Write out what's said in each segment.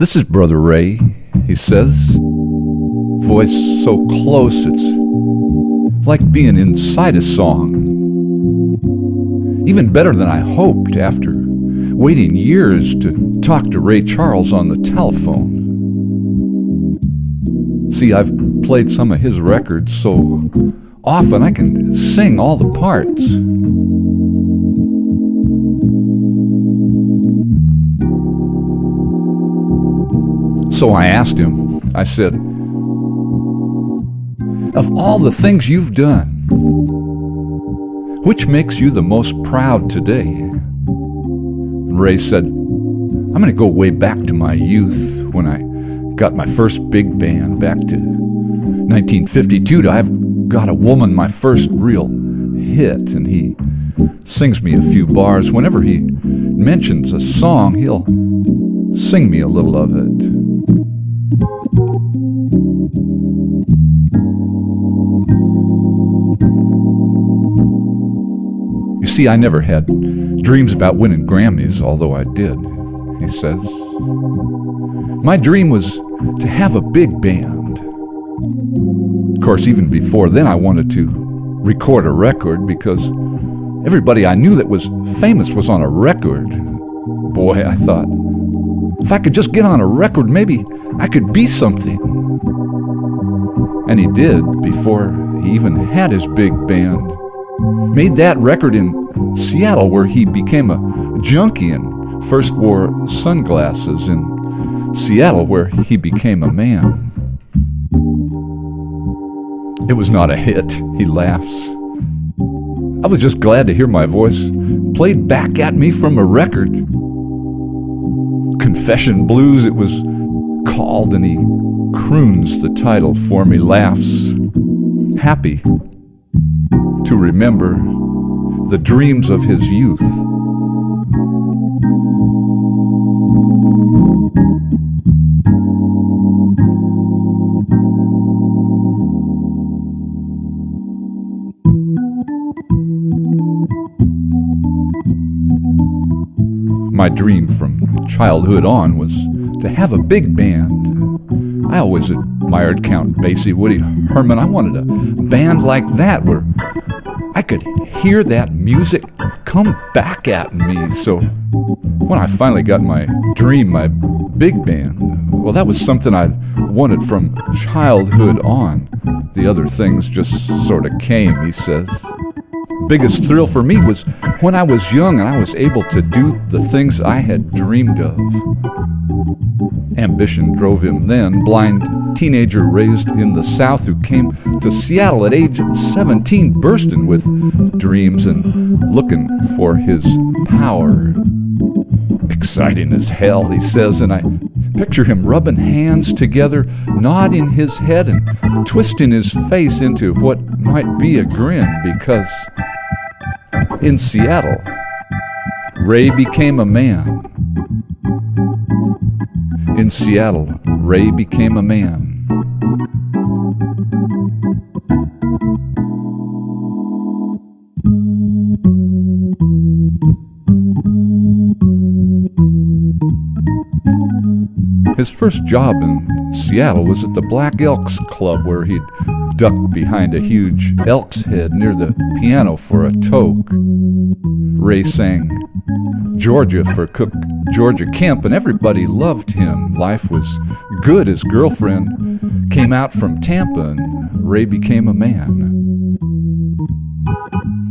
"This is Brother Ray," he says, voice so close it's like being inside a song. Even better than I hoped after waiting years to talk to Ray Charles on the telephone. See, I've played some of his records so often I can sing all the parts. So I asked him, I said, "Of all the things you've done, which makes you the most proud today?" And Ray said, "I'm going to go way back to my youth when I got my first big band, back to 1952 to I've Got a Woman, my first real hit." And he sings me a few bars. Whenever he mentions a song, he'll sing me a little of it. "You see, I never had dreams about winning Grammys, although I did," he says. "My dream was to have a big band. Of course, even before then, I wanted to record a record because everybody I knew that was famous was on a record. Boy, I thought, if I could just get on a record, maybe I could be something." And he did before he even had his big band. Made that record in Seattle, where he became a junkie and first wore sunglasses. In Seattle, where he became a man. It was not a hit, he laughs. I was just glad to hear my voice played back at me from a record. Confession Blues it was called, and he croons the title for me, laughs, happy to remember the dreams of his youth. My dream from childhood on was to have a big band. I always admired Count Basie, Woody Herman. I wanted a band like that where I could hear that music come back at me. So when I finally got my dream, my big band, well, that was something I wanted from childhood on. The other things just sort of came, he says. Biggest thrill for me was when I was young and I was able to do the things I had dreamed of. Ambition drove him then, blind teenager raised in the South who came to Seattle at age 17, bursting with dreams and looking for his power. Exciting as hell, he says, and I picture him rubbing hands together, nodding his head and twisting his face into what might be a grin, because in Seattle, Ray became a man. In Seattle, Ray became a man. His first job in Seattle was at the Black Elks Club, where he'd ducked behind a huge elk's head near the piano for a toke. Ray sang Georgia for cook Georgia Kemp, and everybody loved him. Life was good. His girlfriend came out from Tampa, and Ray became a man.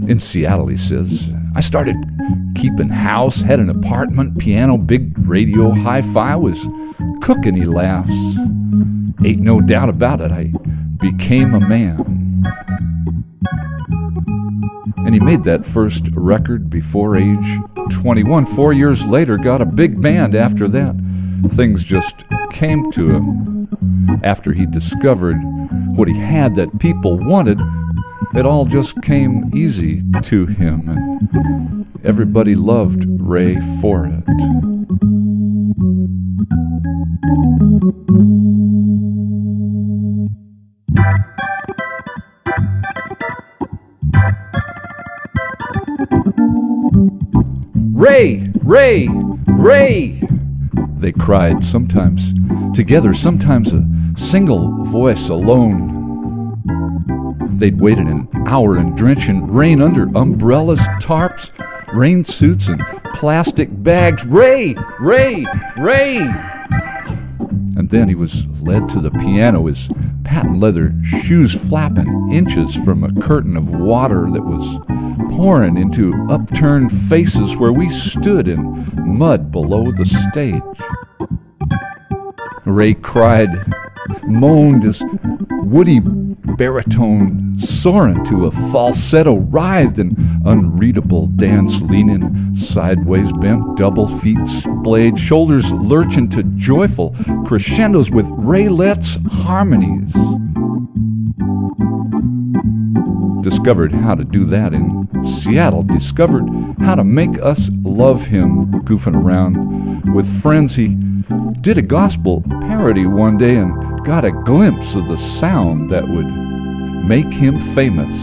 In Seattle, he says, I started keeping house, had an apartment, piano, big radio, hi-fi, was cooking, he laughs. Ain't no doubt about it, I became a man. And he made that first record before age 21. 4 years later, got a big band after that. Things just came to him after he discovered what he had that people wanted. It all just came easy to him, and everybody loved Ray for it. Ray, Ray, Ray, They cried, sometimes together, sometimes a single voice alone. They'd waited an hour in drenching rain under umbrellas, tarps, rain suits, and plastic bags. Ray! Ray! Ray! And then he was led to the piano, his patent leather shoes flapping inches from a curtain of water that was pouring into upturned faces where we stood in mud below the stage. Ray cried, moaned, his woody baritone soaring to a falsetto, writhed in unreadable dance, leaning sideways, bent double, feet splayed, shoulders lurching to joyful crescendos with Raylette's harmonies. Discovered how to do that in Seattle, discovered how to make us love him, goofing around with friends. He did a gospel parody one day and got a glimpse of the sound that would make him famous.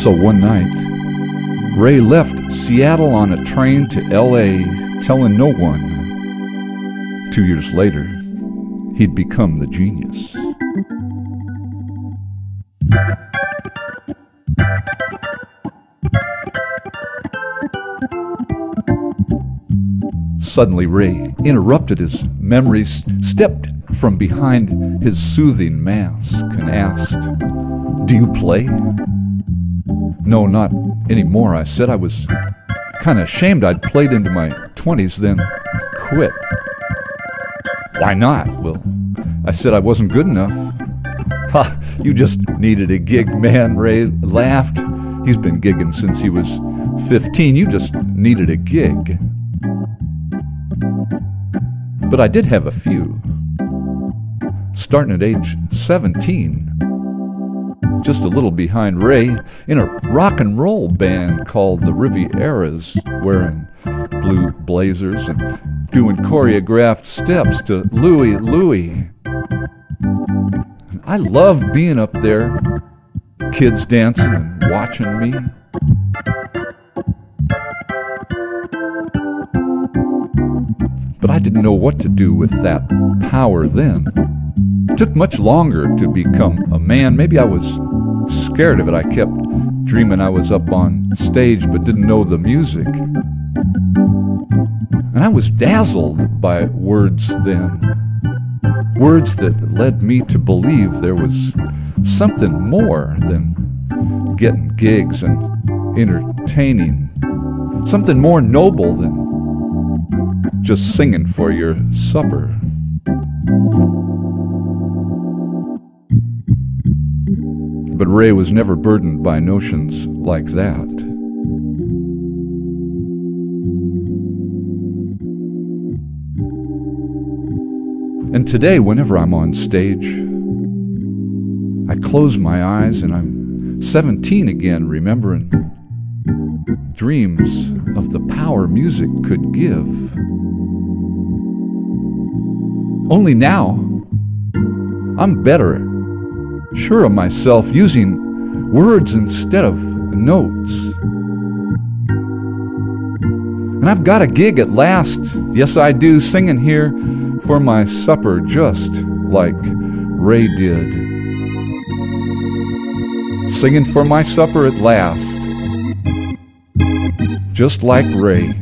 So one night, Ray left Seattle on a train to LA, telling no one. 2 years later, he'd become the genius. Suddenly, Ray interrupted his memories, stepped from behind his soothing mask, and asked, "Do you play?" "No, not anymore," I said. I was kind of ashamed. I'd played into my 20s, then quit. "Why not?" "Well," I said, "I wasn't good enough." "Ha, you just needed a gig, man," Ray laughed. He's been gigging since he was 15. You just needed a gig. But I did have a few. Starting at age 17, just a little behind Ray, in a rock and roll band called the Rivieras, wearing blue blazers and doing choreographed steps to Louie Louie. I loved being up there, kids dancing and watching me. But I didn't know what to do with that power then. It took much longer to become a man. Maybe I was scared of it. I kept dreaming I was up on stage but didn't know the music. And I was dazzled by words then. Words that led me to believe there was something more than getting gigs and entertaining. Something more noble than just singing for your supper. But Ray was never burdened by notions like that. And today, whenever I'm on stage, I close my eyes and I'm 17 again, remembering dreams of the power music could give. Only now, I'm better, sure of myself, using words instead of notes. And I've got a gig at last, yes I do, singing here for my supper just like Ray did. Singing for my supper at last, just like Ray.